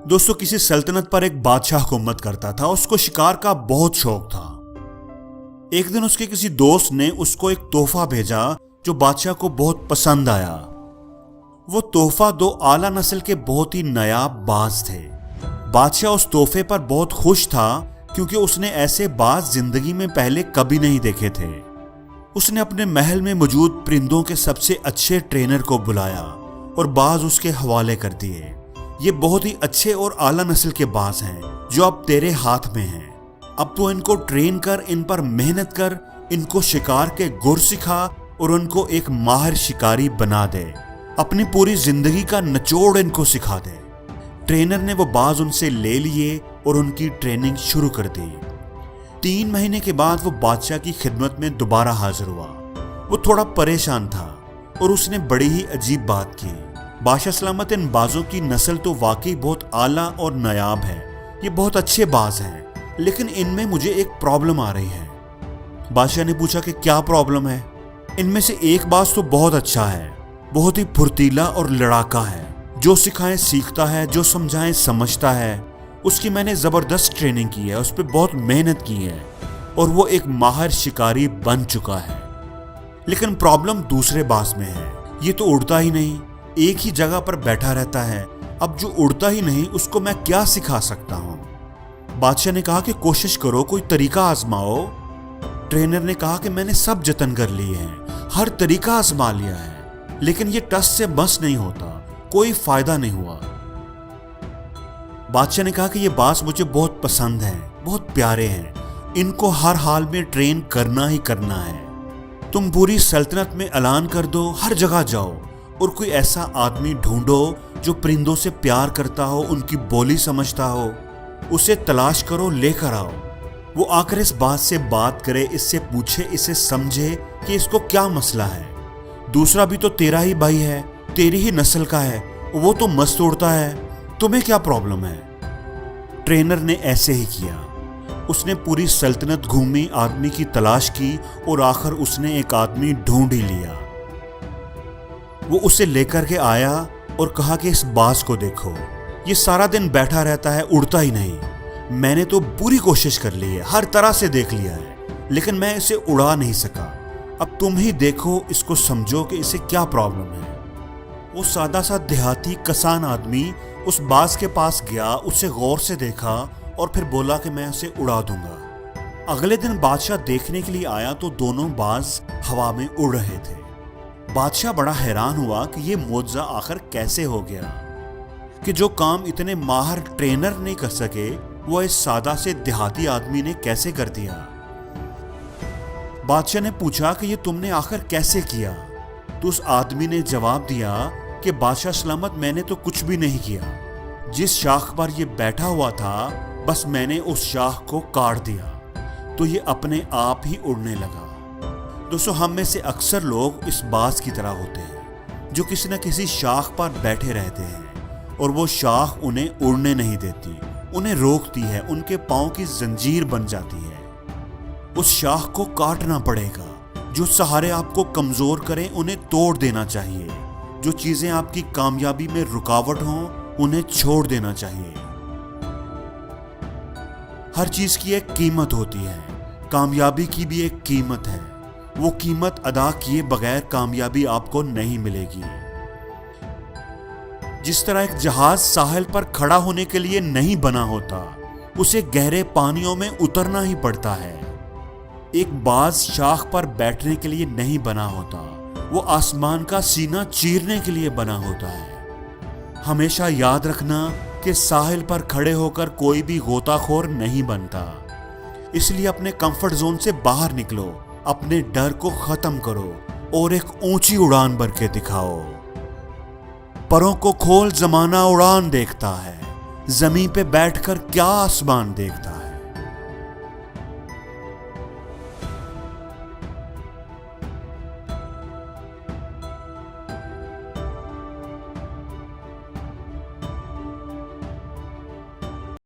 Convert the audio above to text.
دوستو کسی سلطنت پر ایک بادشاہ حکومت کرتا تھا. اس کو شکار کا بہت شوق تھا. ایک دن اس کے کسی دوست نے اس کو ایک تحفہ بھیجا جو بادشاہ کو بہت پسند آیا. وہ تحفہ 2 اعلیٰ نسل کے بہت ہی نایاب باز تھے. بادشاہ اس تحفے پر بہت خوش تھا کیونکہ اس نے ایسے باز زندگی میں پہلے کبھی نہیں دیکھے تھے. اس نے اپنے محل میں موجود پرندوں کے سب سے اچھے ٹرینر کو بلایا اور باز اس کے حوالے کر دیے. یہ بہت ہی اچھے اور اعلیٰ نسل کے باز ہیں جو اب تیرے ہاتھ میں ہیں. اب تو ان کو ٹرین کر، ان پر محنت کر، ان کو شکار کے گر سکھا اور ان کو ایک ماہر شکاری بنا دے. اپنی پوری زندگی کا نچوڑ ان کو سکھا دے. ٹرینر نے وہ باز ان سے لے لیے اور ان کی ٹریننگ شروع کر دی. 3 مہینے کے بعد وہ بادشاہ کی خدمت میں دوبارہ حاضر ہوا. وہ تھوڑا پریشان تھا اور اس نے بڑی ہی عجیب بات کی. بادشاہ سلامت، ان بازوں کی نسل تو واقعی بہت اعلیٰ اور نایاب ہے. یہ بہت اچھے باز ہیں لیکن ان میں مجھے ایک پرابلم آ رہی ہے. بادشاہ نے پوچھا کہ کیا پرابلم ہے؟ ان میں سے ایک باز تو بہت اچھا ہے، بہت ہی پھرتیلا اور لڑاکا ہے. جو سکھائیں سیکھتا ہے، جو سمجھائیں سمجھتا ہے. اس کی میں نے زبردست ٹریننگ کی ہے، اس پہ بہت محنت کی ہے اور وہ ایک ماہر شکاری بن چکا ہے. لیکن پرابلم دوسرے باز میں ہے. یہ تو اڑتا ہی نہیں، ایک ہی جگہ پر بیٹھا رہتا ہے. اب جو اڑتا ہی نہیں اس کو میں کیا سکھا سکتا ہوں؟ بادشاہ نے کہا کہ کوشش کرو، کوئی طریقہ آزماؤ. ٹرینر نے کہا کہ میں نے سب جتن کر لیے ہیں، ہر طریقہ آزما لیا ہے لیکن یہ ٹس سے بس نہیں ہوتا، کوئی فائدہ نہیں ہوا. بادشاہ نے کہا کہ یہ باز مجھے بہت پسند ہیں، بہت پیارے ہیں، ان کو ہر حال میں ٹرین کرنا ہی کرنا ہے. تم پوری سلطنت میں اعلان کر دو، ہر جگہ جاؤ اور کوئی ایسا آدمی ڈھونڈو جو پرندوں سے پیار کرتا ہو، ان کی بولی سمجھتا ہو. اسے تلاش کرو، لے کر آؤ. وہ آ کر اس باز سے بات کرے، اس سے پوچھے، اسے سمجھے کہ اس کو کیا مسئلہ ہے. دوسرا بھی تو تیرا ہی بھائی ہے، تیری ہی نسل کا ہے، وہ تو مست اڑتا ہے، تمہیں کیا پرابلم ہے؟ ٹرینر نے ایسے ہی کیا. اس نے پوری سلطنت گھومی، آدمی کی تلاش کی اور آخر اس نے ایک آدمی ڈھونڈ ہی لیا. وہ اسے لے کر کے آیا اور کہا کہ اس باز کو دیکھو، یہ سارا دن بیٹھا رہتا ہے، اڑتا ہی نہیں. میں نے تو پوری کوشش کر لی ہے، ہر طرح سے دیکھ لیا ہے لیکن میں اسے اڑا نہیں سکا. اب تم ہی دیکھو، اس کو سمجھو کہ اسے کیا پرابلم ہے. وہ سادہ سا دیہاتی کسان آدمی اس باز کے پاس گیا، اسے غور سے دیکھا اور پھر بولا کہ میں اسے اڑا دوں گا. اگلے دن بادشاہ دیکھنے کے لیے آیا تو دونوں باز ہوا میں اڑ رہے تھے. بادشاہ بڑا حیران ہوا کہ یہ معجزہ آخر کیسے ہو گیا کہ جو کام اتنے ماہر ٹرینر نہیں کر سکے وہ اس سادہ سے دیہاتی آدمی نے کیسے کر دیا. بادشاہ نے پوچھا کہ یہ تم نے آخر کیسے کیا؟ تو اس آدمی نے جواب دیا کہ بادشاہ سلامت، میں نے تو کچھ بھی نہیں کیا. جس شاخ پر یہ بیٹھا ہوا تھا بس میں نے اس شاخ کو کاٹ دیا تو یہ اپنے آپ ہی اڑنے لگا. دوستو ہم میں سے اکثر لوگ اس باز کی طرح ہوتے ہیں جو کسی نہ کسی شاخ پر بیٹھے رہتے ہیں اور وہ شاخ انہیں اڑنے نہیں دیتی، انہیں روکتی ہے، ان کے پاؤں کی زنجیر بن جاتی ہے. اس شاخ کو کاٹنا پڑے گا. جو سہارے آپ کو کمزور کریں انہیں توڑ دینا چاہیے. جو چیزیں آپ کی کامیابی میں رکاوٹ ہوں انہیں چھوڑ دینا چاہیے. ہر چیز کی ایک قیمت ہوتی ہے، کامیابی کی بھی ایک قیمت ہے. وہ قیمت ادا کیے بغیر کامیابی آپ کو نہیں ملے گی. جس طرح ایک جہاز ساحل پر کھڑا ہونے کے لیے نہیں بنا ہوتا، اسے گہرے پانیوں میں اترنا ہی پڑتا ہے. ایک باز شاخ پر بیٹھنے کے لیے نہیں بنا ہوتا، وہ آسمان کا سینہ چیرنے کے لیے بنا ہوتا ہے. ہمیشہ یاد رکھنا کہ ساحل پر کھڑے ہو کر کوئی بھی غوطہ خور نہیں بنتا. اس لیے اپنے کمفرٹ زون سے باہر نکلو، اپنے ڈر کو ختم کرو اور ایک اونچی اڑان بھر کے دکھاؤ. پروں کو کھول، زمانہ اڑان دیکھتا ہے، زمین پہ بیٹھ کر کیا آسمان دیکھتا ہے.